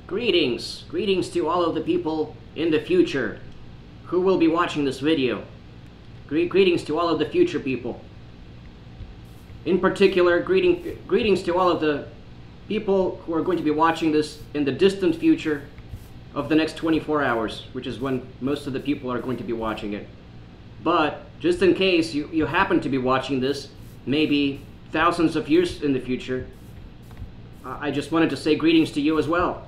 Greetings to all of the people in the future who will be watching this video. Greetings to all of the future people. In particular, greetings to all of the people who are going to be watching this in the distant future of the next 24 hours, which is when most of the people are going to be watching it. But just in case you happen to be watching this, maybe thousands of years in the future, I just wanted to say greetings to you as well,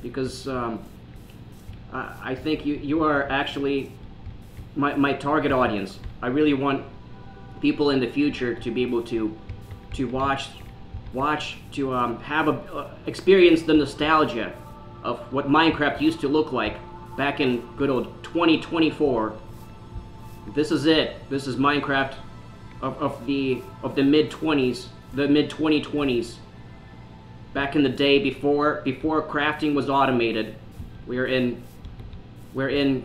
because I think you are actually my target audience. I really want people in the future to be able to experience the nostalgia of what Minecraft used to look like back in good old 2024. This is it. This is Minecraft of the mid-20s, the mid-2020s. Back in the day before crafting was automated. We're in Minecraft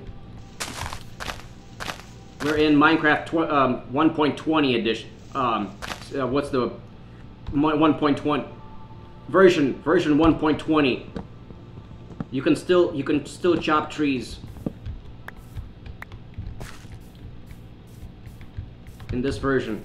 1.20 edition. What's the 1.20 version 1.20? You can still chop trees in this version.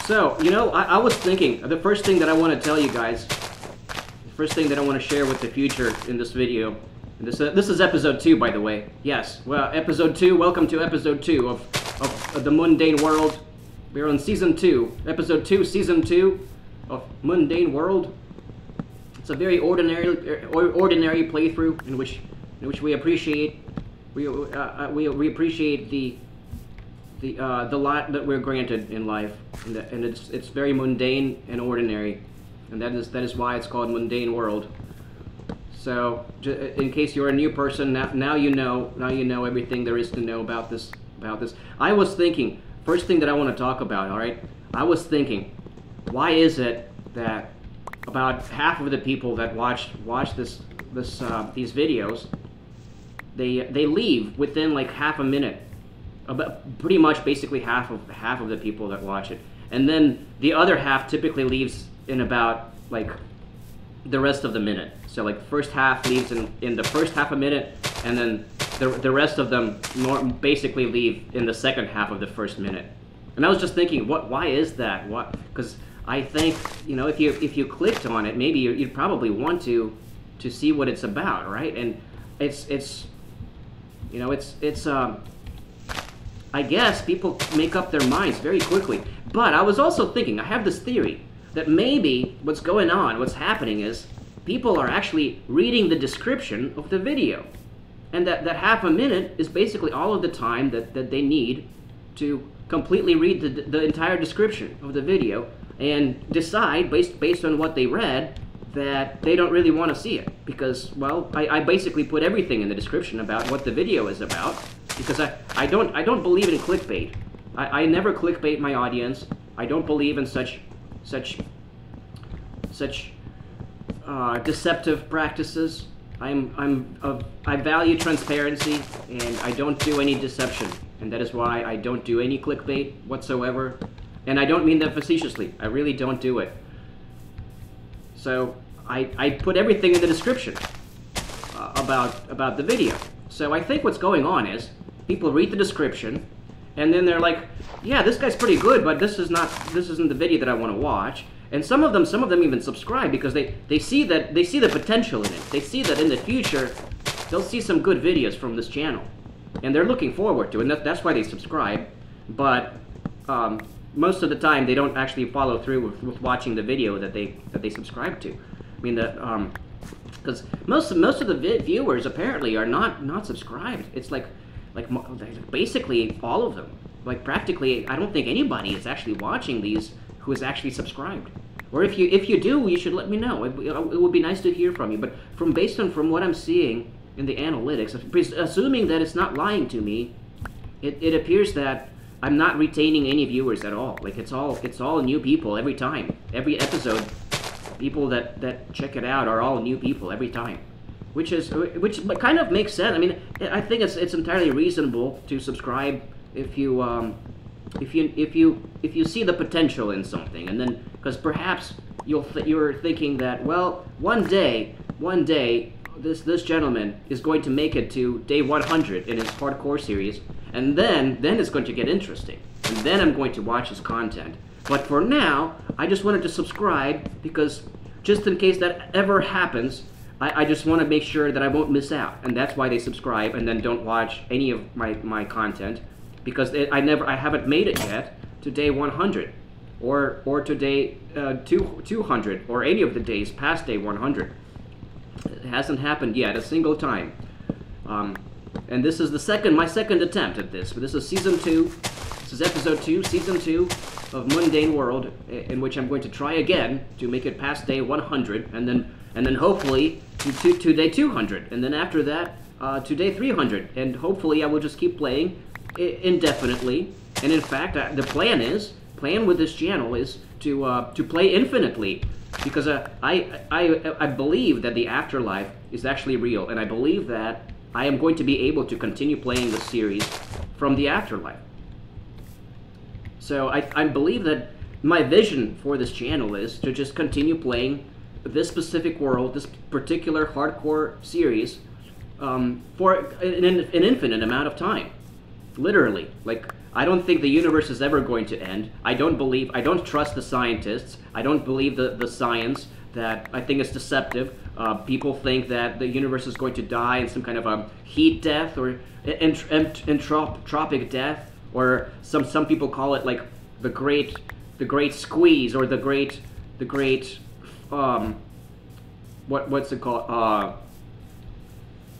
So, you know, I was thinking, the first thing that I want to tell you guys, the first thing that I want to share with the future in this video, and this is episode 2, by the way. Yes, well, episode 2, welcome to episode 2 of the Mundane World. We're on season 2, episode 2, season 2 of Mundane World. It's a very ordinary playthrough in which we appreciate we appreciate the lot that we're granted in life, and it's very mundane and ordinary, and that is why it's called Mundane World. So, in case you're a new person, now you know everything there is to know about this. I was thinking, first thing that I want to talk about. All right, I was thinking, why is it that about half of the people that watch these videos, they leave within like half a minute? About pretty much basically half of the people that watch it, and then the other half typically leaves in about like the rest of the minute. So like first half leaves in the first half a minute, and then the rest of them basically leave in the second half of the first minute. And I was just thinking, why is that? What? Because I think, you know, if you clicked on it, maybe you'd probably want to see what it's about, right? And it's you know, it's I guess people make up their minds very quickly. But I was also thinking, I have this theory that maybe what's going on, what's happening is people are actually reading the description of the video. And that half a minute is basically all of the time that they need to completely read the entire description of the video and decide, based on what they read, that they don't really want to see it. Because, well, I basically put everything in the description about what the video is about. Because I don't believe in clickbait. I never clickbait my audience. I don't believe in such deceptive practices. I value transparency, and I don't do any deception, and that is why I don't do any clickbait whatsoever. And I don't mean that facetiously. I really don't do it. So I put everything in the description about the video. So I think what's going on is people read the description, and then they're like, yeah, this guy's pretty good, but this isn't the video that I want to watch. And some of them even subscribe because they see the potential in it. They see that in the future they'll see some good videos from this channel, and they're looking forward to it. And that's why they subscribe. But most of the time they don't actually follow through with watching the video that they subscribe to. I mean, because most of the viewers apparently are not subscribed. It's like basically all of them. Like practically, I don't think anybody is actually watching these who is actually subscribed. Or if you do, you should let me know. It would be nice to hear from you. But based on what I'm seeing in the analytics, assuming that it's not lying to me, it appears that I'm not retaining any viewers at all. Like it's all new people every time, every episode. People that check it out are all new people every time, which kind of makes sense. I mean, I think it's entirely reasonable to subscribe if you see the potential in something, and then because perhaps you're thinking that, well, one day this gentleman is going to make it to day 100 in his hardcore series, and then it's going to get interesting, and then I'm going to watch his content. But for now, I just wanted to subscribe because just in case that ever happens, I just want to make sure that I won't miss out, and that's why they subscribe and then don't watch any of my content, because I haven't made it yet to day 100 or to day 200 or any of the days past day 100. It hasn't happened yet a single time, and this is my second attempt at this. But this is season 2. This is episode 2, season 2 of Mundane World, in which I'm going to try again to make it past day 100, and then hopefully to day 200, and then after that to day 300, and hopefully I will just keep playing indefinitely. And in fact, the plan with this channel is to play infinitely, because I believe that the afterlife is actually real, and I believe that I am going to be able to continue playing the series from the afterlife. So I believe that my vision for this channel is to just continue playing this specific world, this particular hardcore series, for an infinite amount of time. Literally. Like, I don't think the universe is ever going to end. I don't trust the scientists. I don't believe the science. That I think it's deceptive. People think that the universe is going to die in some kind of a heat death or entropic death, or some people call it like the great squeeze, or the great what's it called?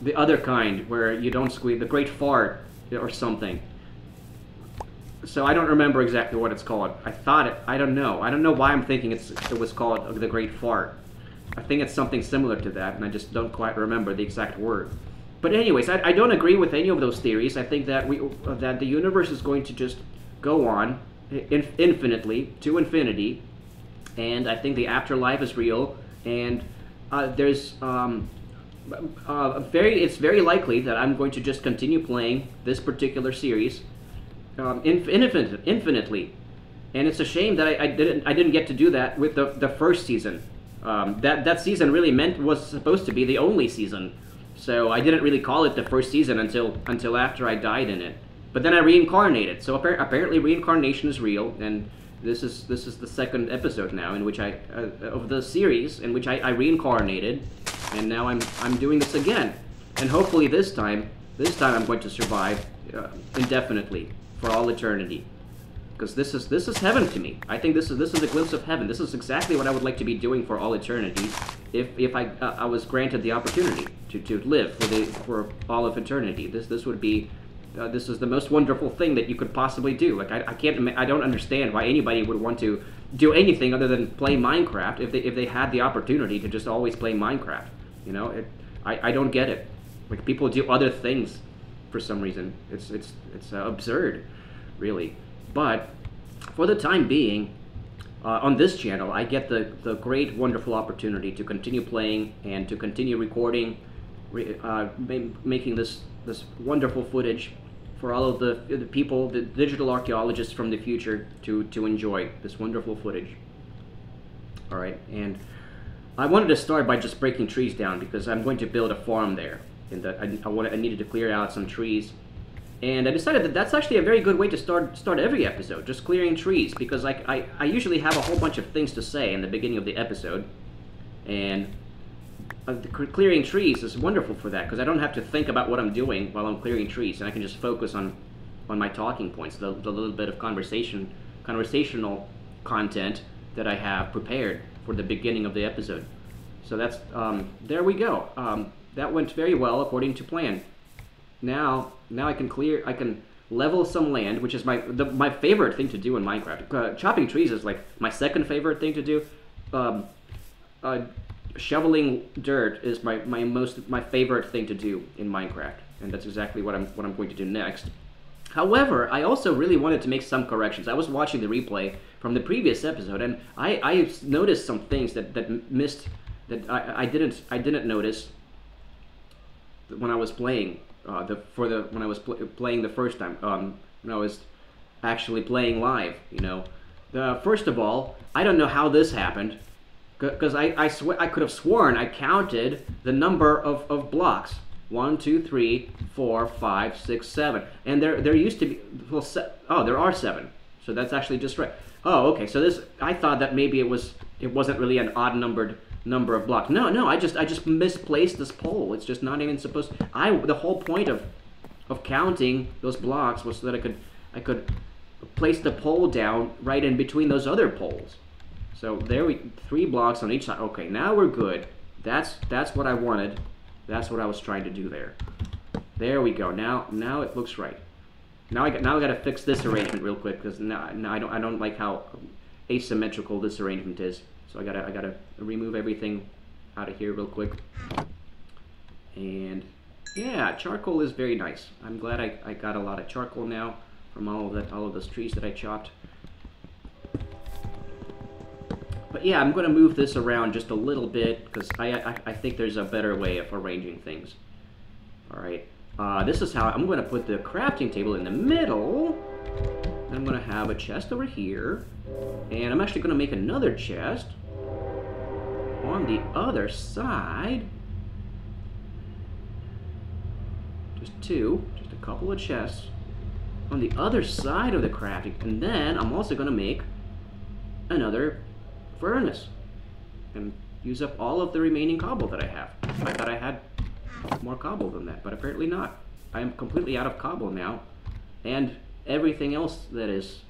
The other kind where you don't squeeze, the great fart or something. So I don't remember exactly what it's called. I don't know why I'm thinking it was called the great fart. I think it's something similar to that, and I just don't quite remember the exact word. But anyways, I don't agree with any of those theories. I think that that the universe is going to just go on infinitely, to infinity, and I think the afterlife is real, and it's very likely that I'm going to just continue playing this particular series infinitely. And it's a shame that I didn't get to do that with the first season. That season really was supposed to be the only season, so I didn't really call it the first season until after I died in it. But then I reincarnated. So apparently reincarnation is real, and this is the second episode now in which of the series in which I reincarnated, and now I'm doing this again, and hopefully this time I'm going to survive indefinitely for all eternity, because this is heaven to me. I think this is a glimpse of heaven. This is exactly what I would like to be doing for all eternity, if I was granted the opportunity to live for all of eternity. This would be. This is the most wonderful thing that you could possibly do. Like I don't understand why anybody would want to do anything other than play Minecraft if they had the opportunity to just always play Minecraft. You know, I don't get it. Like, people do other things for some reason. It's absurd, really. But for the time being, on this channel, I get the great, wonderful opportunity to continue playing and to continue recording, making this wonderful footage for all of the people, the digital archaeologists from the future to enjoy this wonderful footage. All right, and I wanted to start by just breaking trees down, because I'm going to build a farm there, and I needed to clear out some trees, and I decided that that's actually a very good way to start every episode, just clearing trees, because I usually have a whole bunch of things to say in the beginning of the episode, and clearing trees is wonderful for that, because I don't have to think about what I'm doing while I'm clearing trees, and I can just focus on my talking points, the little bit of conversational content that I have prepared for the beginning of the episode. So that's there we go. That went very well according to plan. Now I can level some land, which is my favorite thing to do in Minecraft. Chopping trees is like my second favorite thing to do. Shoveling dirt is my favorite thing to do in Minecraft, and that's exactly what I'm going to do next. However, I also really wanted to make some corrections. I was watching the replay from the previous episode, and I noticed some things that I didn't notice when I was playing when I was playing the first time, when I was actually playing live. You know, first of all, I don't know how this happened, Because I could have sworn I counted the number of blocks. 1, 2, 3, 4, 5, 6, 7. And there used to be, well, oh, there are 7. So that's actually just right. Oh, okay. So this, I thought that maybe it wasn't really an odd numbered number of blocks. No, I just misplaced this pole. It's just not even supposed to, the whole point of counting those blocks was so that I could place the pole down right in between those other poles. So there 3 blocks on each side. Okay, now we're good. That's what I wanted. That's what I was trying to do there. There we go. Now it looks right. Now I got to fix this arrangement real quick because now I don't like how asymmetrical this arrangement is. So I gotta remove everything out of here real quick. And yeah, charcoal is very nice. I'm glad I got a lot of charcoal now from all of those trees that I chopped. But yeah, I'm going to move this around just a little bit because I think there's a better way of arranging things. All right, this is how I'm going to put the crafting table in the middle. And I'm going to have a chest over here, and I'm actually going to make another chest on the other side. Just a couple of chests on the other side of the crafting, and then I'm also going to make another furnace and use up all of the remaining cobble that I have. I thought I had more cobble than that, but apparently not. I am completely out of cobble now, and everything else that is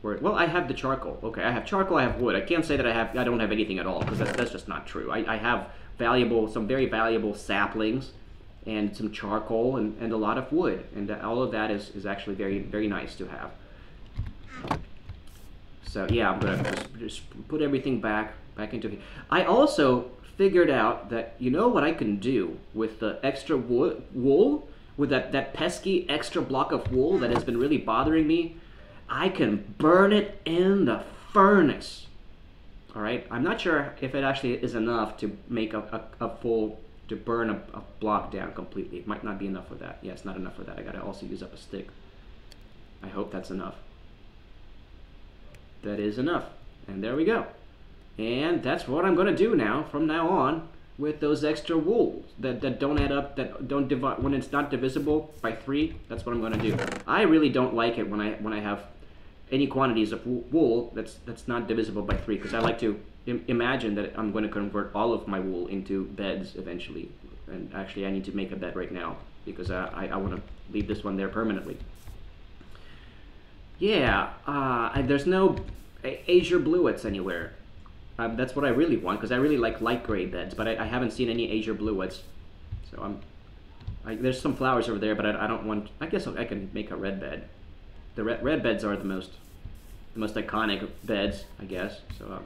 well, I have the charcoal. Okay, I have charcoal, I have wood. I can't say that I don't have anything at all, because that's just not true. I have some very valuable saplings and some charcoal and a lot of wood, and all of that is actually very, very nice to have. So yeah, I'm gonna just put everything back into here. I also figured out that, you know what I can do with the extra wool, with that pesky extra block of wool that has been really bothering me? I can burn it in the furnace. All right, I'm not sure if it actually is enough to make to burn a block down completely. It might not be enough for that. Yeah, it's not enough for that. I gotta also use up a stick. I hope that's enough. That is enough. And there we go. And that's what I'm gonna do now, from now on, with those extra wools that don't add up, that don't divide, when it's not divisible by 3. That's what I'm gonna do. I really don't like it when I have any quantities of wool that's not divisible by 3, because I like to imagine that I'm going to convert all of my wool into beds eventually. And actually I need to make a bed right now, because I want to leave this one there permanently. Yeah, there's no azure bluets anywhere. That's what I really want, because I really like light gray beds, but I haven't seen any azure bluets. So there's some flowers over there, but I don't want. I guess I can make a red bed. The red beds are the most iconic beds, I guess. So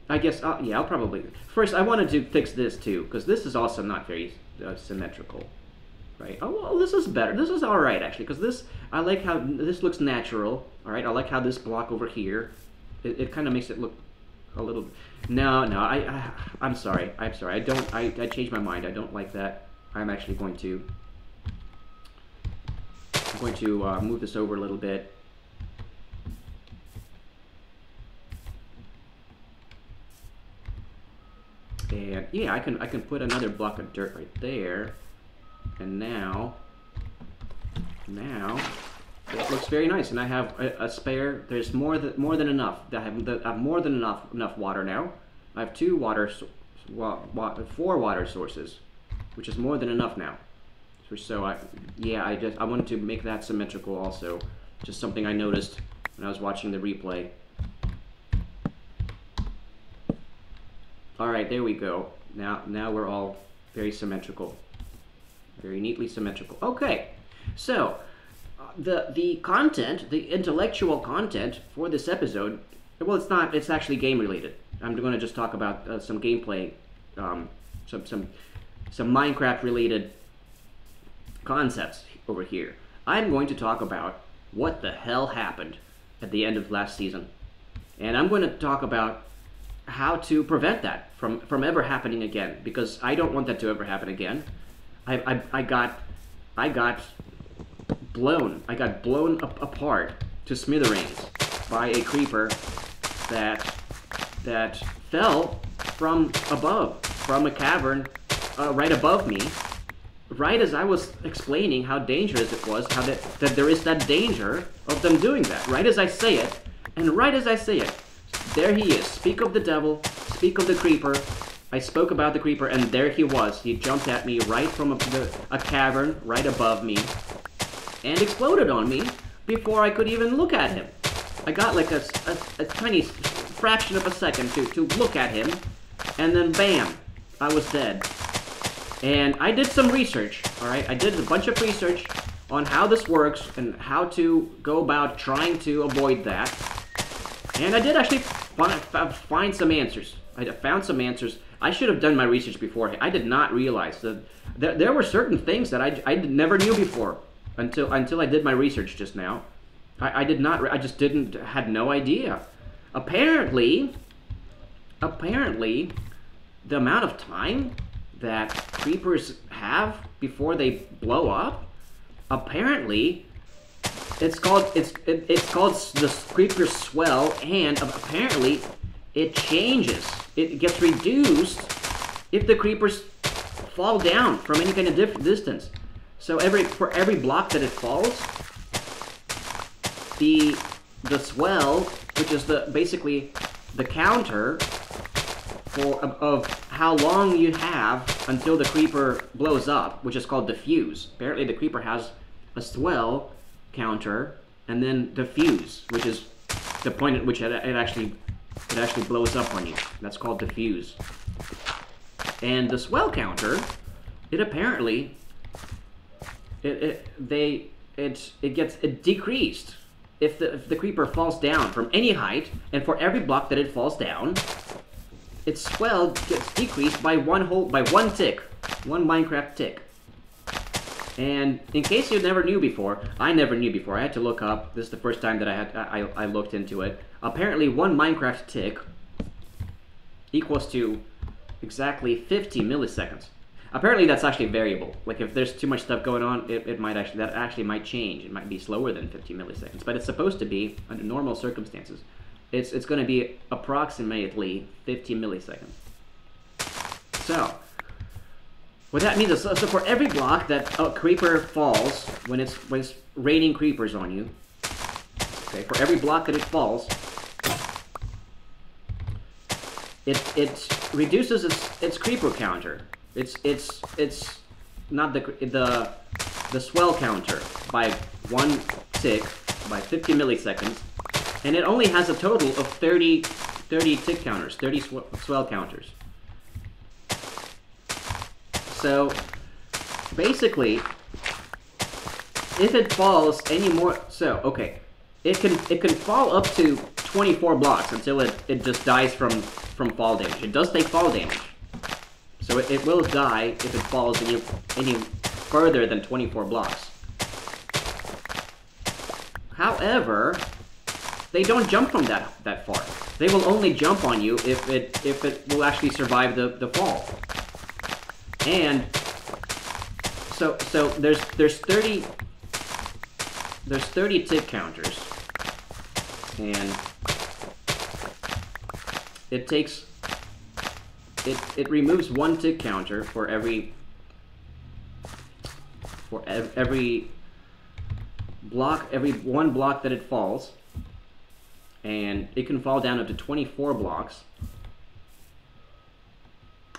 I guess yeah, I'll probably first. I wanted to fix this too, because this is also not very symmetrical, right? Oh well, this is better. This is all right actually, because this, I like how this looks natural. All right, I like how this block over here, it kind of makes it look a little. No, I'm sorry. I changed my mind. I don't like that. I'm actually going to move this over a little bit. And yeah, I can put another block of dirt right there. And now it looks very nice. And I have a spare. There's more than enough. I have more than enough water now. I have 4 water sources, which is more than enough now. So I wanted to make that symmetrical also. Just something I noticed when I was watching the replay. All right, there we go. Now we're all very symmetrical, very neatly symmetrical. Okay, so the content, the intellectual content for this episode, well, it's not. It's actually game related. I'm going to just talk about some gameplay, some Minecraft related concepts over here. I'm going to talk about what the hell happened at the end of last season, and I'm going to talk about how to prevent that from ever happening again, because I don't want that to ever happen again. I got blown apart to smithereens by a creeper that that fell from above, from a cavern right above me, right as I was explaining how dangerous it was, how that there is that danger of them doing that. Right as I say it, and right as I say it, there he is. Speak of the devil, speak of the creeper. I spoke about the creeper, and there he was. He jumped at me right from a cavern right above me and exploded on me before I could even look at him. I got like a tiny fraction of a second to look at him, and then bam, I was dead. And I did some research, all right? I did a bunch of research on how this works and how to go about trying to avoid that. And I did actually find some answers. I found some answers. I should have done my research beforehand. I did not realize that there were certain things that I never knew before until I did my research just now. I had no idea. Apparently, the amount of time that creepers have before they blow up, apparently, it's called the creeper swell, and apparently it changes. It gets reduced if the creepers fall down from any kind of distance. So for every block that it falls, the swell, which is basically the counter of how long you have until the creeper blows up, which is called diffuse. Apparently the creeper has a swell counter and then diffuse, which is the point at which it actually blows up on you. That's called diffuse. And the swell counter, it apparently it gets decreased if the creeper falls down from any height, and for every block that it falls down, its swell gets decreased by one tick, one Minecraft tick. And in case you never knew before, I never knew before. I had to look up. This is the first time that I looked into it. Apparently, one Minecraft tick equals to exactly 50 milliseconds. Apparently, that's actually variable. Like if there's too much stuff going on, that actually might change. It might be slower than 50 milliseconds, but it's supposed to be under normal circumstances. It's going to be approximately 50 milliseconds. So what that means is, so for every block that a creeper falls, when it's raining creepers on you, okay, for every block that it falls, it reduces its creeper counter. It's not the swell counter by one tick by 50 milliseconds, and it only has a total of 30 tick counters, 30 swell counters. So basically, if it falls any more, so okay, it can fall up to 24 blocks until it just dies from fall damage. It does take fall damage, so it will die if it falls any further than 24 blocks. However, they don't jump from that far. They will only jump on you if it will actually survive the fall. And so there's 30 tick counters, and it removes one tick counter for every one block that it falls, and it can fall down up to 24 blocks.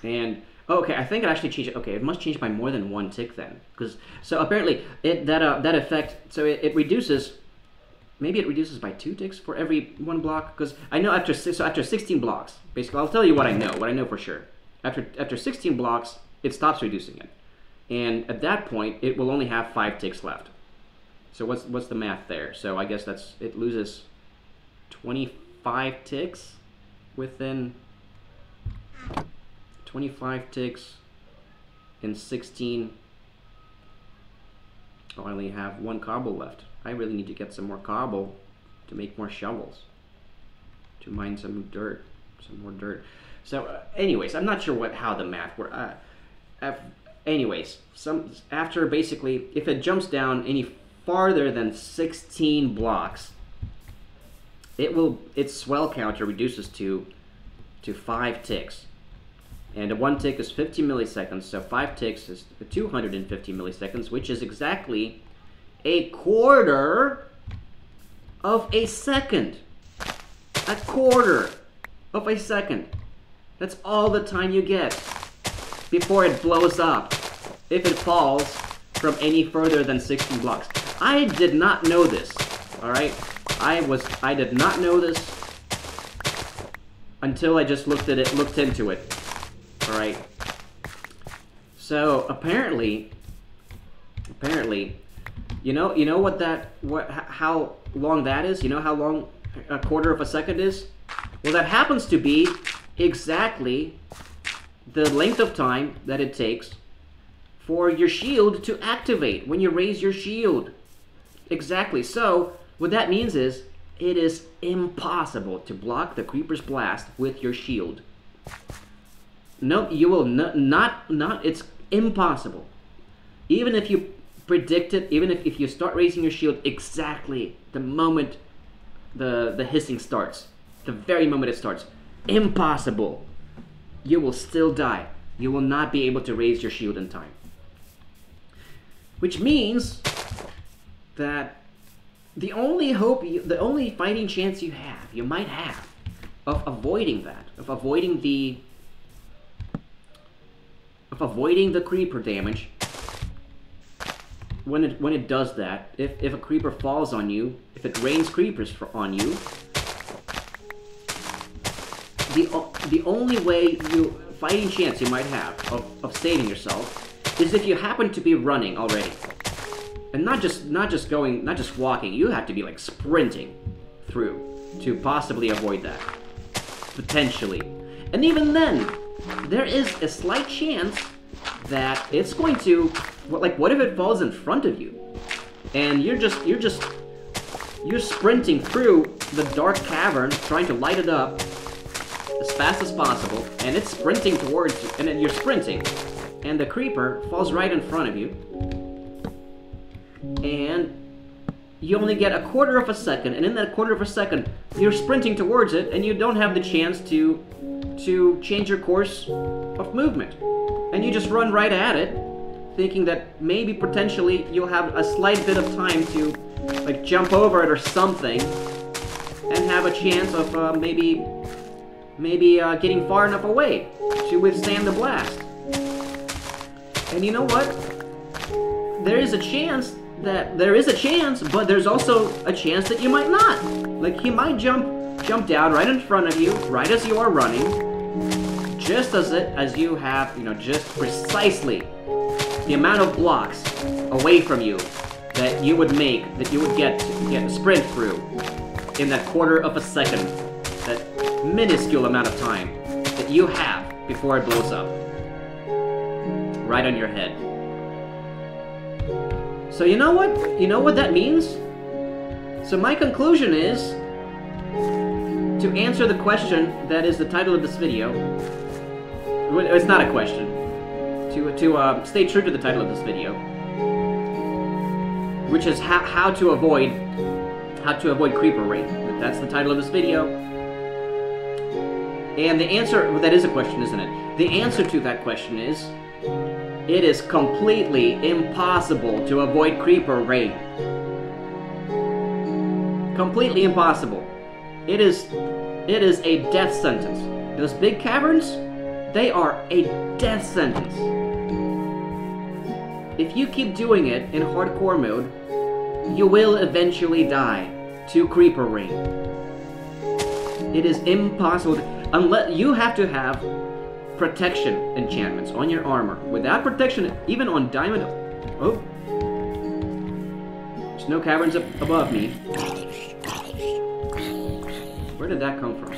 And okay, I think it actually changed. Okay, it must change by more than one tick then, so apparently that effect. So it reduces. Maybe it reduces by 2 ticks for every one block. Because I know after 16 blocks, basically, I'll tell you what I know for sure. After 16 blocks, it stops reducing it, and at that point, it will only have 5 ticks left. So what's the math there? So I guess it loses 25 ticks within 25 ticks in 16. Oh, I only have 1 cobble left. I really need to get some more cobble to make more shovels, to mine some more dirt. So anyways, I'm not sure how the math works. Anyways, after basically, if it jumps down any farther than 16 blocks, its swell counter reduces to to 5 ticks. And 1 tick is 50 milliseconds, so 5 ticks is 250 milliseconds, which is exactly a quarter of a second. A quarter of a second. That's all the time you get before it blows up, if it falls from any further than 60 blocks. I did not know this, all right? I did not know this until I just looked into it. All right. So apparently, how long that is? You know how long a quarter of a second is? Well, that happens to be exactly the length of time that it takes for your shield to activate when you raise your shield. Exactly. So what that means is it is impossible to block the creeper's blast with your shield. No, you will not, it's impossible. Even if you predict it, even if you start raising your shield exactly the moment the hissing starts, the very moment it starts, impossible. You will still die. You will not be able to raise your shield in time. Which means that the only hope, the only fighting chance you might have of avoiding that, of avoiding the creeper damage when it does that, if a creeper falls on you, if it rains creepers on you, the only fighting chance you might have of saving yourself is if you happen to be running already. And not just walking, you have to be like sprinting through to possibly avoid that. Potentially. And even then, there is a slight chance that it's going to, what if it falls in front of you? And you're sprinting through the dark cavern, trying to light it up as fast as possible, and it's sprinting towards you, and then you're sprinting, and the creeper falls right in front of you, and you only get a quarter of a second, and in that quarter of a second, you're sprinting towards it, and you don't have the chance to change your course of movement. And you just run right at it, thinking that maybe potentially you'll have a slight bit of time to like jump over it or something, and have a chance of maybe getting far enough away to withstand the blast. And you know what? There is a chance, but there's also a chance that you might not. Like, he might jump down right in front of you, right as you are running, just as you have, just precisely the amount of blocks away from you that you would get to sprint through in that quarter of a second, that minuscule amount of time that you have before it blows up right on your head. So you know what that means? So my conclusion is, to answer the question that is the title of this video, it's not a question, to stay true to the title of this video, which is how to avoid creeper rain. That's the title of this video. And the answer, that is a question, isn't it? The answer to that question is, it is completely impossible to avoid creeper rain. Completely impossible. It is a death sentence. Those big caverns, they are a death sentence. If you keep doing it in hardcore mode, you will eventually die to creeper rain. It is impossible, unless you have to have protection enchantments on your armor. Without protection, even on diamond... Oh. There's no caverns above me. Where did that come from?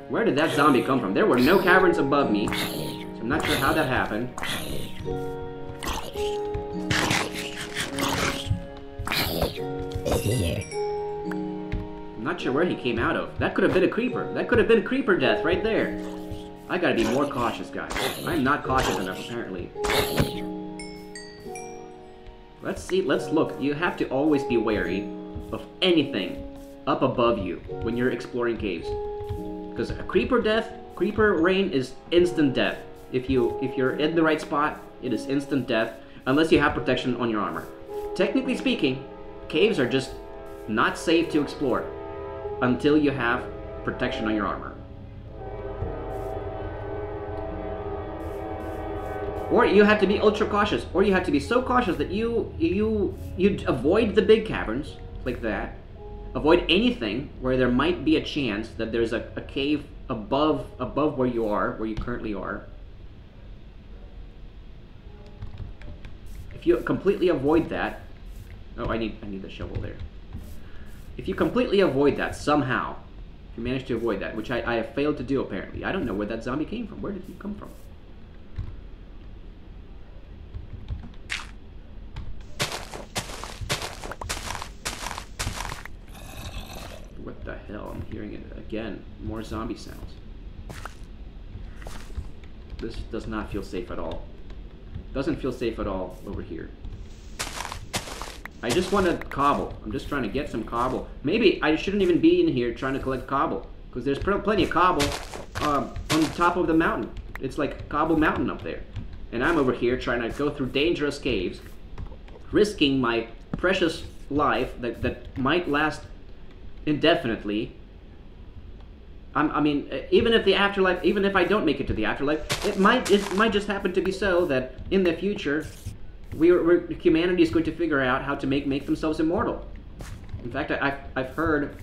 Where did that zombie come from? There were no caverns above me. So I'm not sure how that happened. I'm not sure where he came out of. That could have been a creeper. That could have been creeper death right there. I gotta be more cautious, guys. I'm not cautious enough, apparently. Let's see, let's look. You have to always be wary of anything up above you when you're exploring caves. Because a creeper death Creeper rain is instant death. If you're in the right spot, it is instant death, unless you have protection on your armor. Technically speaking, caves are just not safe to explore until you have protection on your armor. Or you have to be ultra cautious, or you have to be so cautious that you avoid the big caverns like that. Avoid anything where there might be a chance that there's a cave above where you currently are. If you completely avoid that, oh, I need the shovel there. If you completely avoid that somehow, if you manage to avoid that, which I have failed to do apparently. I don't know where that zombie came from. Where did he come from? What the hell? I'm hearing it again. More zombie sounds. This does not feel safe at all. Doesn't feel safe at all over here. I just want to cobble. I'm just trying to get some cobble. Maybe I shouldn't even be in here trying to collect cobble, because there's plenty of cobble on the top of the mountain. It's like Cobble Mountain up there. And I'm over here trying to go through dangerous caves, risking my precious life that might last indefinitely. I mean, even if the afterlife, even if I don't make it to the afterlife, it might just happen to be so that in the future, humanity is going to figure out how to make themselves immortal. In fact, I've heard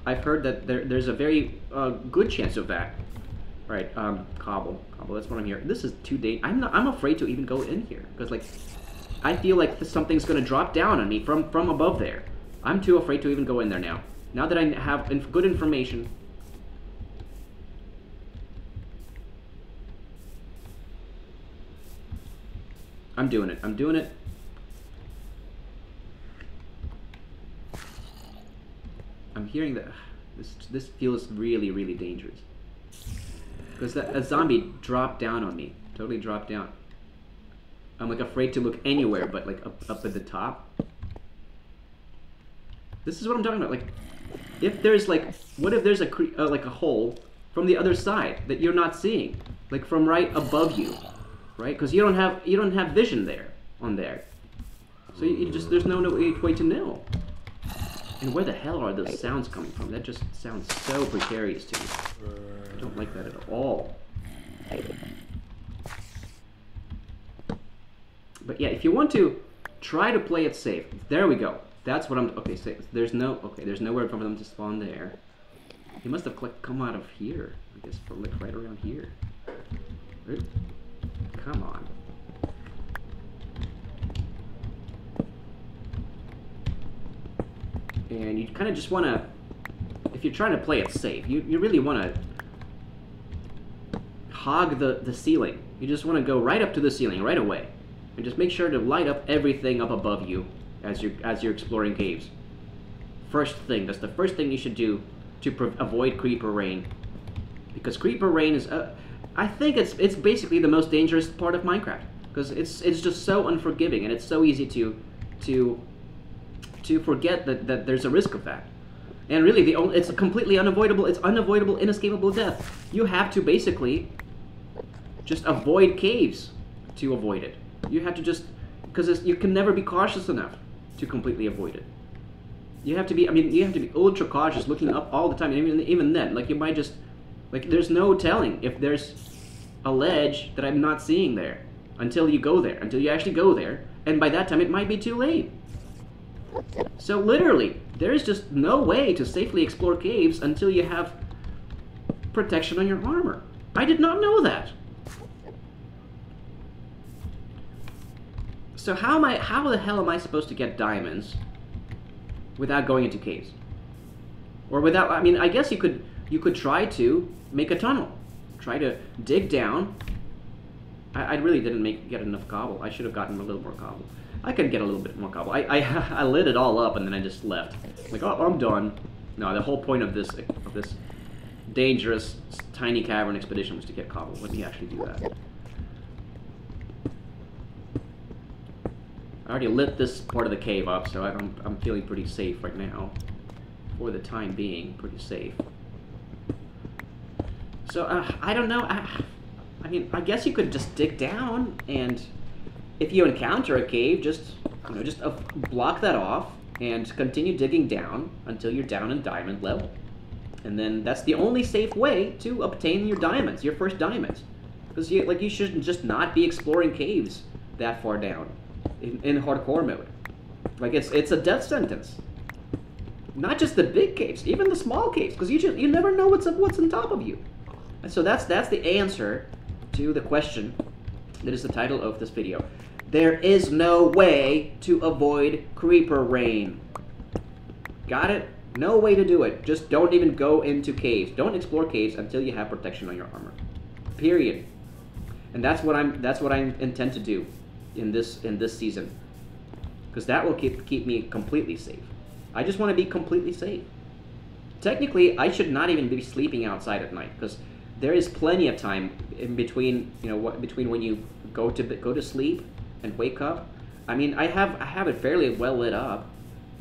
that there's a very good chance of that. Right, cobble. That's what I'm hearing. This is too dangerous. I'm afraid to even go in here because, like, I feel like something's going to drop down on me from above there. I'm too afraid to even go in there now. Now that I have good information. I'm doing it. I'm doing it. I'm hearing that. This feels really, really dangerous. Because a zombie dropped down on me. Totally dropped down. I'm like afraid to look anywhere but like up at the top. This is what I'm talking about. Like, if there's like, what if there's like a hole from the other side that you're not seeing, like from right above you, right? Because you don't have vision there on there, so there's no way to know. And where the hell are those sounds coming from? That just sounds so precarious to me. I don't like that at all. But yeah, if you want to try to play it safe, there we go. That's what I'm. Okay, so there's nowhere for them to spawn there. He must have come out of here. I guess for like right around here. Right? Come on. And you kind of just want to, if you're trying to play it safe, you really want to hog the ceiling. You just want to go right up to the ceiling right away, and just make sure to light up everything up above you as you're exploring caves. First thing, that's the first thing you should do to avoid creeper rain, because creeper rain is, I think it's basically the most dangerous part of Minecraft, because it's just so unforgiving and it's so easy to forget that there's a risk of that. And really, it's completely unavoidable. It's unavoidable, inescapable death. You have to basically just avoid caves to avoid it. You have to just, because you can never be cautious enough to completely avoid it. You have to be, you have to be ultra cautious, looking up all the time. And even then, like, you might just, like, there's no telling if there's a ledge that I'm not seeing there until you go there, until you actually go there. And by that time, it might be too late. So literally, there's just no way to safely explore caves until you have protection on your armor. I did not know that. So how the hell am I supposed to get diamonds without going into caves? Or without, I guess you could try to make a tunnel. Try to dig down. I really didn't get enough cobble. I should have gotten a little more cobble. I could get a little bit more cobble. I lit it all up and then I just left. Like, oh, I'm done. No, the whole point of this dangerous tiny cavern expedition was to get cobble. Let me actually do that. I already lit this part of the cave up, so I'm feeling pretty safe right now. For the time being, pretty safe. So, I don't know. I mean, I guess you could just dig down, and if you encounter a cave, just, you know, just block that off and continue digging down until you're down in diamond level. And then that's the only safe way to obtain your diamonds, your first diamonds. Because you should just not be exploring caves that far down in hardcore mode. Like, it's a death sentence. Not just the big caves, even the small caves, because you never know what's on top of you. And so that's the answer to the question that is the title of this video. There is no way to avoid creeper rain. Got it? No way to do it. Just don't even go into caves. Don't explore caves until you have protection on your armor. Period. And that's what I intend to do in this season. Because that will keep me completely safe. I just want to be completely safe. Technically, I should not even be sleeping outside at night, because there is plenty of time in between, you know, between when you go to sleep and wake up. I mean, I have it fairly well lit up.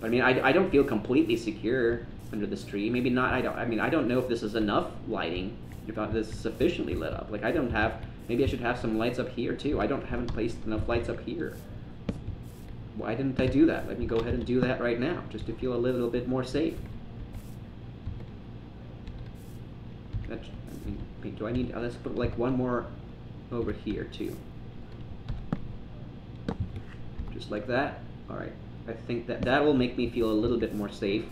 But I mean, I don't feel completely secure under this tree. Maybe not. I mean, I don't know if this is enough lighting. If this is sufficiently lit up. Like, I don't have. Maybe I should have some lights up here too. I haven't placed enough lights up here. Why didn't I do that? Let me go ahead and do that right now, just to feel a little bit more safe. That, I mean, do I need? Let's put like one more over here too. Just like that. All right. I think that will make me feel a little bit more safe.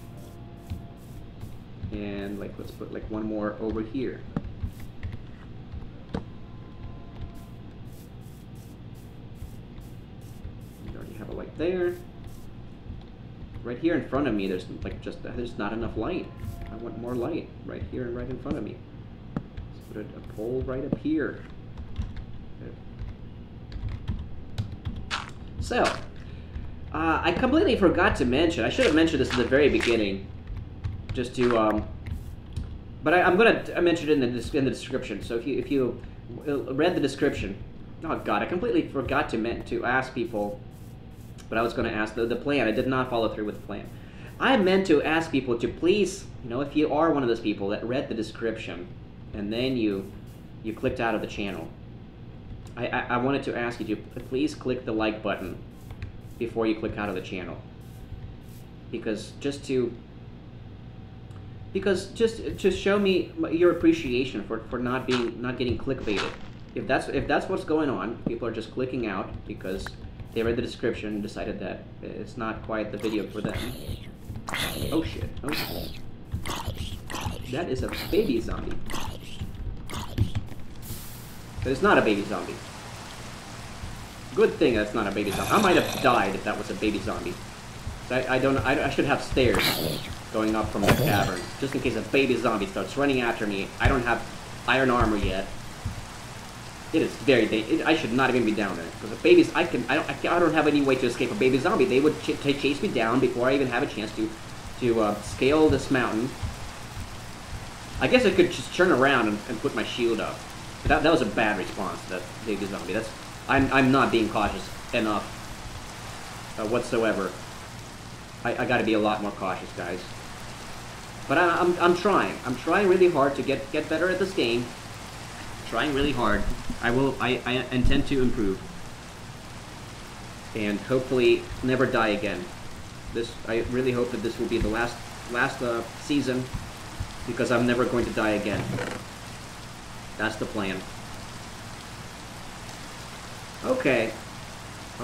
And like, let's put like one more over here. We already have a light there. Right here in front of me, there's like there's not enough light. I want more light right here and right in front of me. Let's put a pole right up here. So. I completely forgot to mention, I should have mentioned this in the very beginning, just to, but I'm going to mention it in the description, so if you read the description, oh god, I completely forgot to ask people, but I was going to ask the plan. I did not follow through with the plan. I meant to ask people to please, you know, if you are one of those people that read the description, and then you clicked out of the channel, I wanted to ask you to please click the like button before you click out of the channel, because just to show me your appreciation for not getting clickbaited. If that's what's going on, people are just clicking out because they read the description and decided that it's not quite the video for them. Oh shit! Oh shit. That is a baby zombie. But it's not a baby zombie. Good thing that's not a baby zombie. I might have died if that was a baby zombie. I should have stairs going up from the cavern, just in case a baby zombie starts running after me. I don't have iron armor yet. It is very dangerous. I should not even be down there, because the babies, I don't have any way to escape a baby zombie. They would chase me down before I even have a chance to scale this mountain. I guess I could just turn around and put my shield up. But that was a bad response to that baby zombie. I'm not being cautious enough whatsoever. I got to be a lot more cautious, guys. But I'm trying. I'm trying really hard to get better at this game. Trying really hard. I intend to improve, and hopefully never die again. I really hope that this will be the last season, because I'm never going to die again. That's the plan. Okay.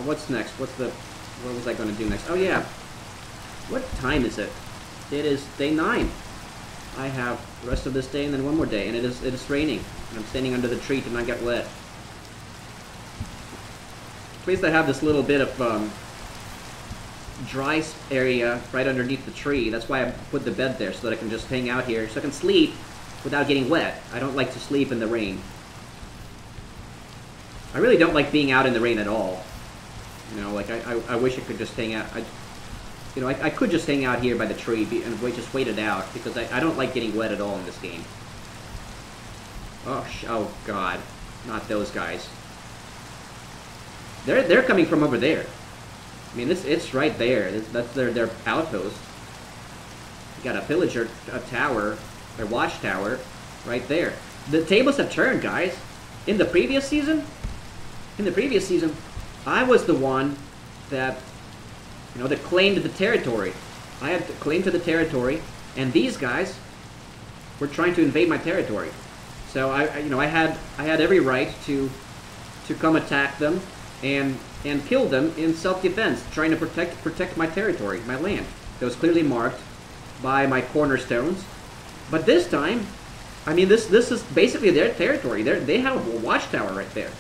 What's next? What was I going to do next? Oh yeah. What time is it? It is day 9. I have the rest of this day and then one more day, and it is raining, and I'm standing under the tree to not get wet. At least I have this little bit of dry area right underneath the tree. That's why I put the bed there, so that I can just hang out here, so I can sleep without getting wet. I don't like to sleep in the rain. I really don't like being out in the rain at all. You know, like, I wish I could just hang out. I could just hang out here by the tree and just wait it out, because I don't like getting wet at all in this game. Oh god. Not those guys. They're coming from over there. I mean, it's right there. That's their outpost. You got a villager, a tower, a watchtower, right there. the tables have turned, guys. In the previous season, I was the one that, that claimed the territory. I had to claim to the territory, and these guys were trying to invade my territory. So I had every right to come attack them and kill them in self-defense, trying to protect my territory, my land. That was clearly marked by my cornerstones. But this time, I mean, this is basically their territory. They have a watchtower right there.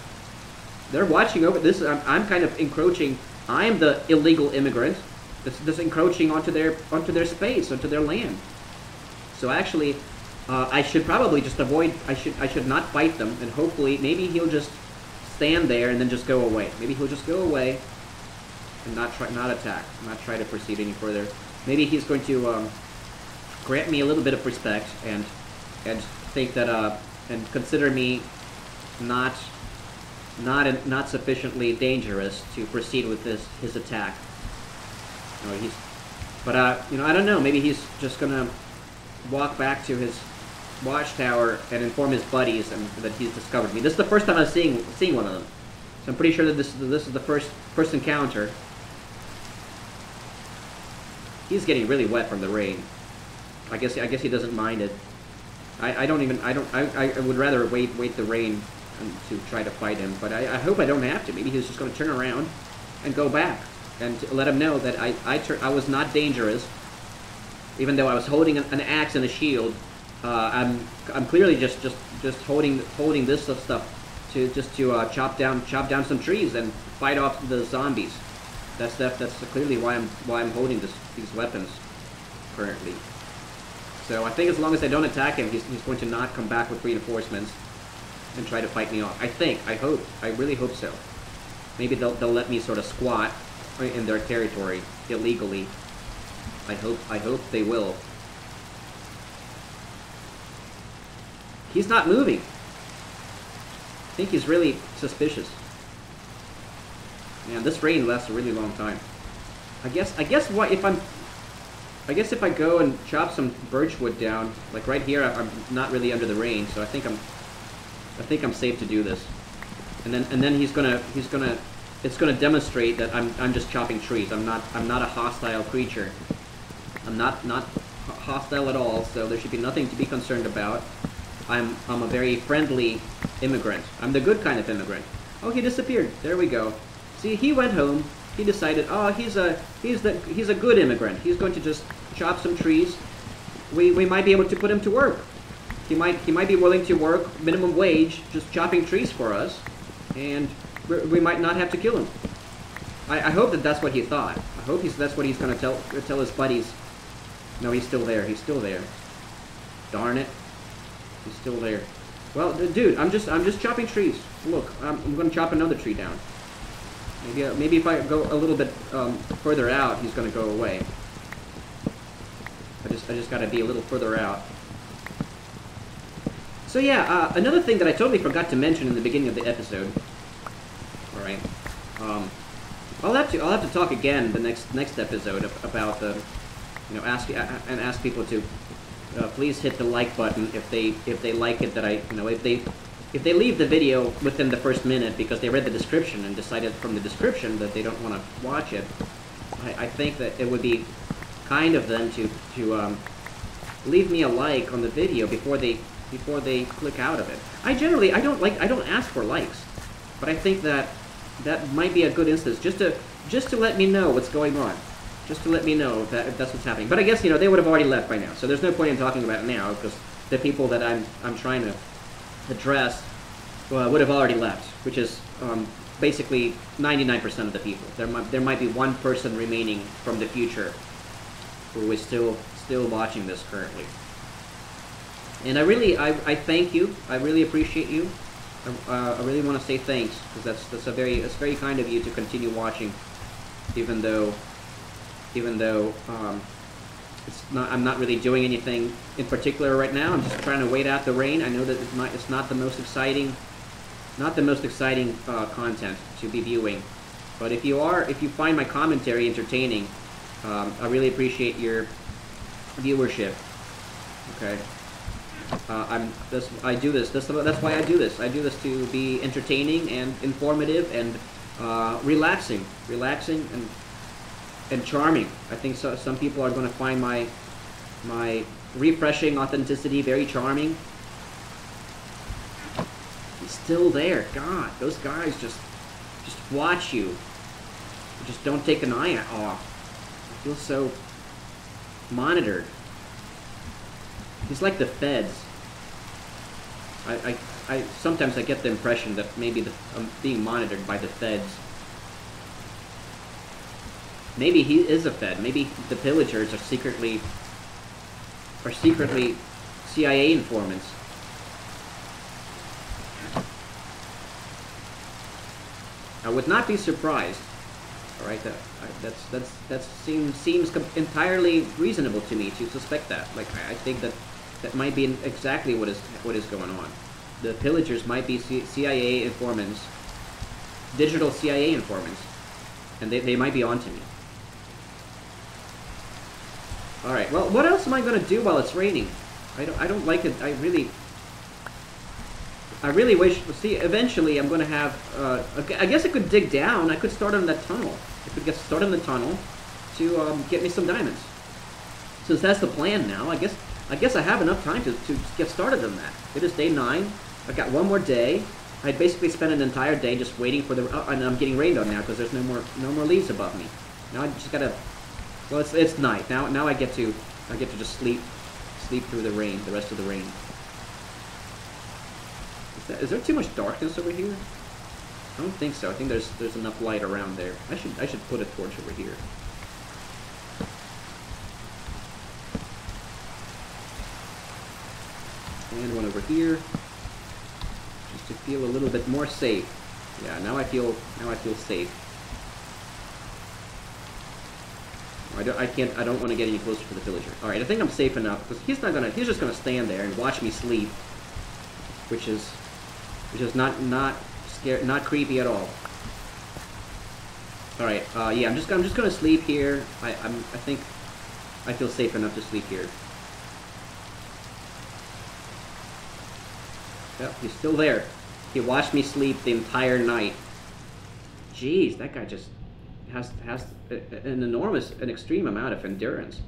They're watching over this. I'm kind of encroaching. I'm the illegal immigrant that's encroaching onto their space, onto their land. So actually, I should probably just avoid. I should not fight them, and hopefully, maybe he'll just stand there and then just go away. Maybe he'll just go away and not attack, not try to proceed any further. Maybe he's going to grant me a little bit of respect and think that and consider me not sufficiently dangerous to proceed with his attack. I don't know. Maybe he's just gonna walk back to his watchtower and inform his buddies that he's discovered me. This is the first time I'm seeing one of them, so I'm pretty sure that this is the first encounter. He's getting really wet from the rain. I guess he doesn't mind it. I would rather wait the rain to try to fight him, but I hope I don't have to. Maybe he's just going to turn around and go back and let him know that I was not dangerous, even though I was holding an axe and a shield. I'm clearly just holding this stuff to chop down some trees and fight off the zombies. That's clearly why I'm holding these weapons currently. So I think as long as I don't attack him, he's going to not come back with reinforcements and try to fight me off. I really hope so. Maybe they'll let me sort of squat in their territory illegally. I hope they will. He's not moving. I think he's really suspicious. Man, this rain lasts a really long time. I guess if I go and chop some birchwood down, like right here, I'm not really under the rain, so I think I'm safe to do this. And then it's gonna demonstrate that I'm just chopping trees. I'm not a hostile creature. I'm not hostile at all, so there should be nothing to be concerned about. I'm a very friendly immigrant. I'm the good kind of immigrant. Oh, he disappeared. There we go. See, he went home. He decided, oh, he's a good immigrant. He's going to just chop some trees. We might be able to put him to work. He might be willing to work minimum wage, just chopping trees for us, and we might not have to kill him. I hope that's what he thought. I hope that's what he's going to tell his buddies. No, he's still there. He's still there. Darn it. He's still there. Well, dude, I'm just chopping trees. Look, I'm going to chop another tree down. Maybe if I go a little bit further out, he's going to go away. I just got to be a little further out. So yeah, another thing that I totally forgot to mention in the beginning of the episode. All right, I'll have to talk again the next episode about the, ask people to please hit the like button if they like it, that if they leave the video within the first minute because they read the description and decided from the description that they don't want to watch it. I think that it would be kind of them to leave me a like on the video before they click out of it. I don't ask for likes, but I think that might be a good instance just to let me know what's going on, just to let me know that that's what's happening. But I guess they would have already left by now, so there's no point in talking about it now because the people that I'm trying to address would have already left, which is basically 99% of the people. There might be one person remaining from the future who is still watching this currently. And I thank you. I really appreciate you. I really want to say thanks because that's very kind of you to continue watching, even though I'm not really doing anything in particular right now. I'm just trying to wait out the rain. I know that it's not the most exciting content to be viewing, but if you find my commentary entertaining, I really appreciate your viewership. Okay. I do this. That's why I do this. I do this to be entertaining and informative and relaxing and charming. I think some people are going to find my refreshing authenticity very charming. He's still there. God, those guys just watch you. Just don't take an eye off. I feel so monitored. He's like the feds. I sometimes I get the impression that maybe I'm being monitored by the feds. Maybe he is a fed. Maybe the pillagers are secretly CIA informants. I would not be surprised. All right, that seems entirely reasonable to me to suspect that. Like I think that might be exactly what is going on. The pillagers might be CIA informants, digital CIA informants, and they might be onto me. All right. Well, what else am I gonna do while it's raining? I don't like it. I really wish. See, eventually I'm gonna have. I guess I could dig down. I could start on that tunnel. I could get started on the tunnel to get me some diamonds. Since that's the plan now, I guess I have enough time to get started on that. It is day 9. I've got one more day. I basically spent an entire day just waiting for the. And I'm getting rained on now because there's no more leaves above me. Now I just gotta. Well, it's night now. Now I get to just sleep through the rain, the rest of the rain. Is there too much darkness over here? I don't think so. I think there's enough light around there. I should put a torch over here. And one over here, just to feel a little bit more safe. Yeah, now I feel safe. I don't want to get any closer to the villager. All right, I think I'm safe enough because he's just gonna stand there and watch me sleep, which is not scary, not creepy at all. All right, yeah, I'm just gonna sleep here. I think I feel safe enough to sleep here. Yep, he's still there. He watched me sleep the entire night. Jeez, that guy just has an extreme amount of endurance.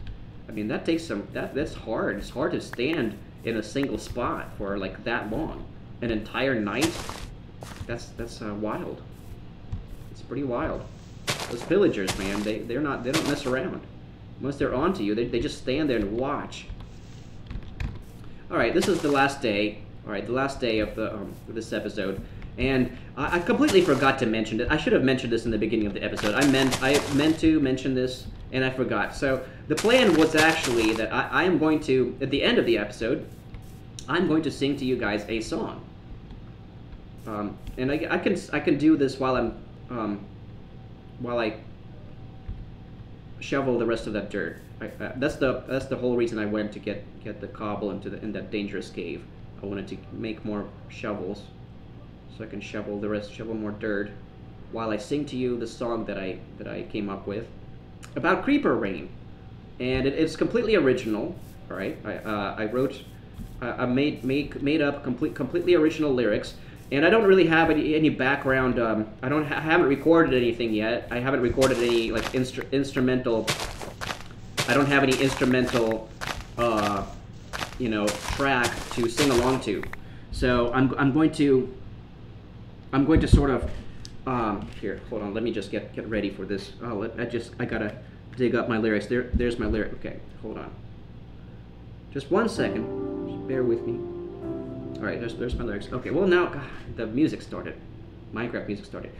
I mean, that takes that's hard. It's hard to stand in a single spot for like that long, an entire night. That's wild. It's pretty wild. Those villagers, man, they don't mess around. Once they're onto you, they just stand there and watch. All right, this is the last day. All right, the last day of this episode, and I completely forgot to mention it. I should have mentioned this in the beginning of the episode. I meant to mention this, and I forgot. So the plan was actually that I am going to, at the end of the episode, I'm going to sing to you guys a song. And I can do this while I shovel the rest of that dirt. That's the whole reason I went to get the cobble in that dangerous cave. I wanted to make more shovels, so I can shovel more dirt, while I sing to you the song that I came up with about creeper rain, and it's completely original. All right, I made up completely original lyrics, and I don't really have any background. I haven't recorded anything yet. I haven't recorded any like instrumental. I don't have any instrumental. Track to sing along to, so I'm going to sort of here. Hold on, let me just get ready for this. Oh, I gotta dig up my lyrics. There's my lyric. Okay, hold on. Just 1 second. Just bear with me. All right, there's my lyrics. Okay, well now the music started. Minecraft music started.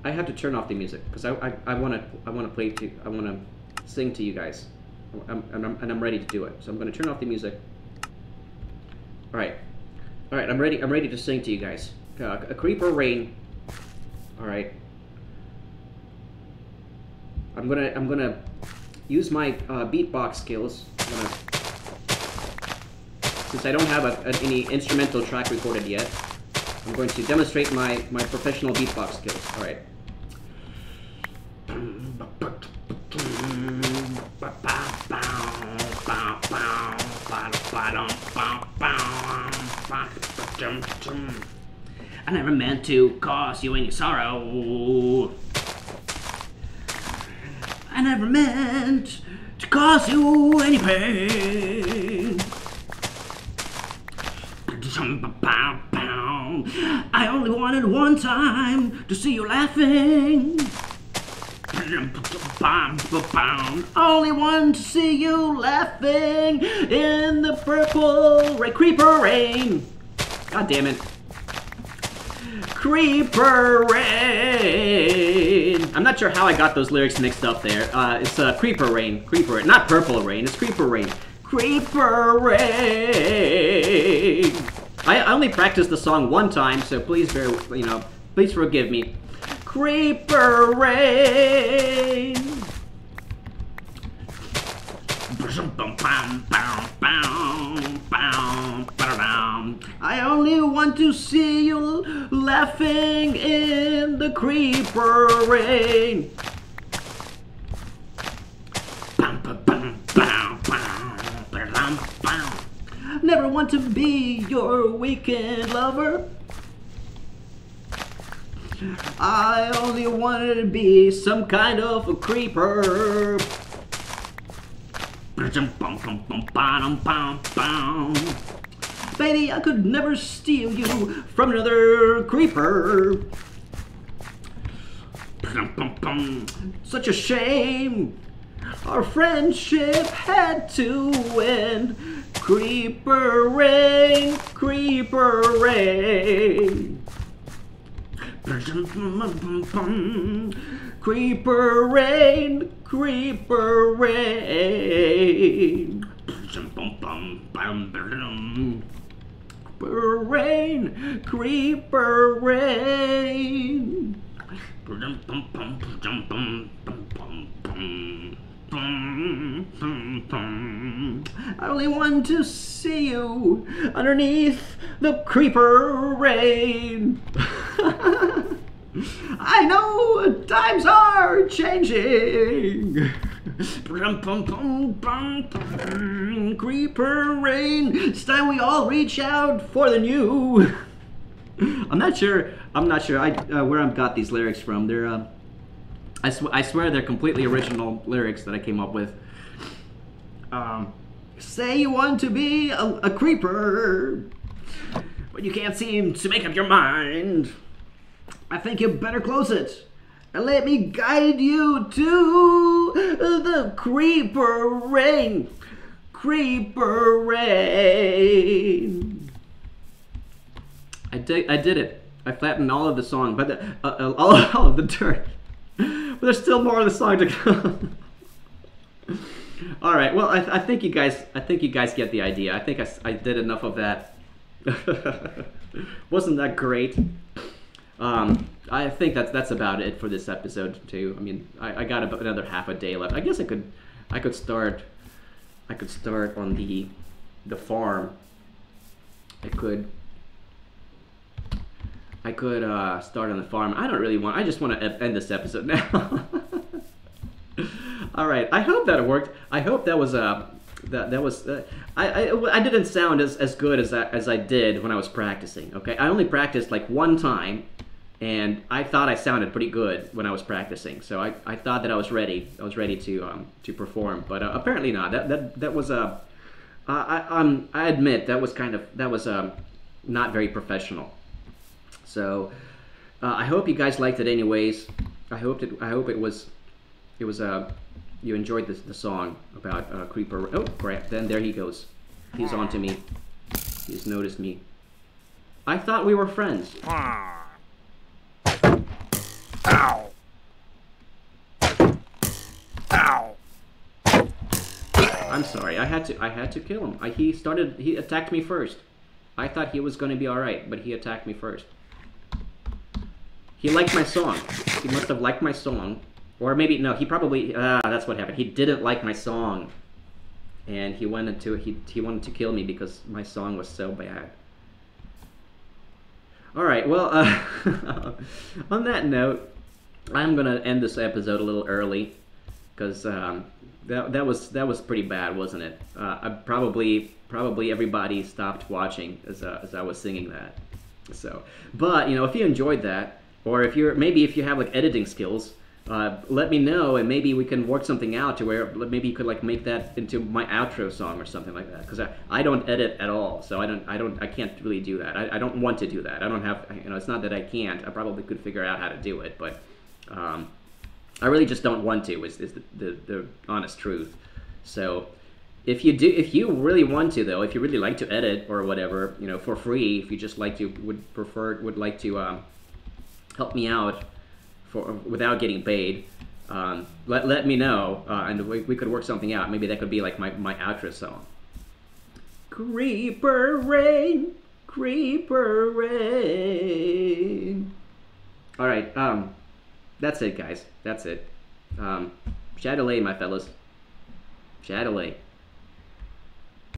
I have to turn off the music because I want to sing to you guys. I'm ready to do it. So I'm going to turn off the music. All right, I'm ready to sing to you guys. A creeper rain. All right. I'm gonna use my beatbox skills. Since I don't have any instrumental track recorded yet, I'm going to demonstrate my professional beatbox skills. All right. I never meant to cause you any sorrow. I never meant to cause you any pain. I only wanted one time to see you laughing. Only one to see you laughing in the purple creeper rain. God damn it. Creeper rain. I'm not sure how I got those lyrics mixed up there. It's creeper rain. Creeper, not purple rain. It's creeper rain. Creeper rain. I only practiced the song one time, so please please forgive me. Creeper rain. I only want to see you laughing in the creeper rain. Never want to be your weekend lover. I only wanted to be some kind of a creeper. Baby, I could never steal you from another creeper. Such a shame. Our friendship had to end. Creeper rain, creeper rain. Creeper rain, creeper rain. Creeper rain, creeper rain. I only want to see you underneath the creeper rain. I know times are changing. Creeper rain. It's time we all reach out for the new. I'm not sure where I've got these lyrics from. They're I swear they're completely original lyrics that I came up with. Say you want to be a creeper, but you can't seem to make up your mind. I think you better close it and let me guide you to the creeper rain. Creeper rain. I did it. I flattened all of the song, but all of the dirt. But there's still more of the song to come. All right. Well, I think you guys get the idea. I think I did enough of that. Wasn't that great? I think that's about it for this episode too. I mean, I got about another half a day left. I guess I could start on the farm. I could start on the farm. I don't really want. I just want to end this episode now. All right. I hope that worked. I hope that was I didn't sound as good as I did when I was practicing. Okay. I only practiced like one time, and I thought I sounded pretty good when I was practicing. So I thought that I was ready. I was ready to perform, but apparently not. That was I admit that was not very professional. So I hope you guys liked it anyways. I hope it was you enjoyed the song about creeper. Oh crap! Then there he goes. He's on to me. He's noticed me. I thought we were friends. Ow! Ow! I'm sorry. I had to kill him. He attacked me first. I thought he was going to be all right, but he attacked me first. He liked my song. He must have liked my song. Or maybe, no, he probably, that's what happened. He didn't like my song. And he wanted to kill me because my song was so bad. Alright, well, on that note, I'm going to end this episode a little early. because that was pretty bad, wasn't it? Probably everybody stopped watching as I was singing that. So, but you know, if you enjoyed that, or if you have like editing skills, let me know, and maybe we can work something out to where maybe you could like make that into my outro song or something like that. Because I don't edit at all, so I can't really do that. I don't want to do that. I don't have, you know, it's not that I can't. I probably could figure out how to do it, but I really just don't want to. Is the honest truth. So if you really want to, though, if you really like to edit or whatever, you know, for free, if you just would like to help me out without getting paid, let me know, and we could work something out. Maybe that could be like my outro song. Creeper rain, creeper rain. All right, that's it, guys. That's it. Shadowlay, my fellas. Shadowlay.